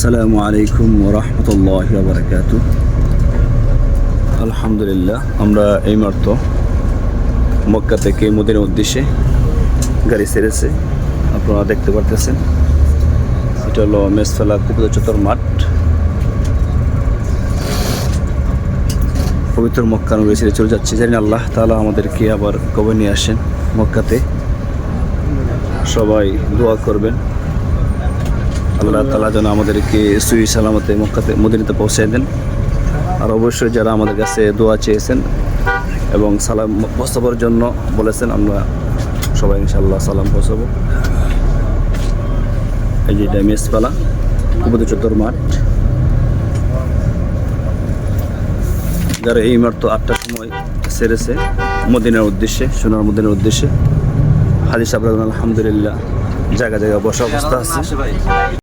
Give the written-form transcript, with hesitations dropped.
আসসালামু আলাইকুম ওয়া রাহমাতুল্লাহি ওয়া বারাকাতুহু। আলহামদুলিল্লাহ, আমরা এইমাত্র মক্কা থেকে মদিনার উদ্দেশ্যে গাড়ি ছেড়েছে। আপনারা দেখতে পারতেছেন, এটা হলো মেসফেলা কুবুতর চত্বর মাঠ। পবিত্র মক্কা নগরী ছেড়ে চলে যাচ্ছি। জানি আল্লাহ তাআলা আমাদেরকে আবার কবে নিয়ে আসেন মক্কাতে। সবাই দোয়া করবেন, আল্লাহ তাআলা যেন আমাদেরকে সহি সালামতে মক্কাতে মদিনাতে পৌঁছায় দেন। আর অবশ্যই যারা আমাদের কাছে দোয়া চেয়েছেন এবং সালাম পৌঁছাবার জন্য বলেছেন, আমরা সবাই ইনশাআল্লাহ সালাম পৌঁছাবো। এই যে এটা মেসপালা কুবুতর চত্বর মাঠ। যারা এই মাত্র 8টার সময় ছেড়েছে মদিনার উদ্দেশ্যে, সোনার মদিনার উদ্দেশ্যে, হাজি সাহেব আলহামদুলিল্লাহ জায়গা জায়গা বসা অবস্থা আছে।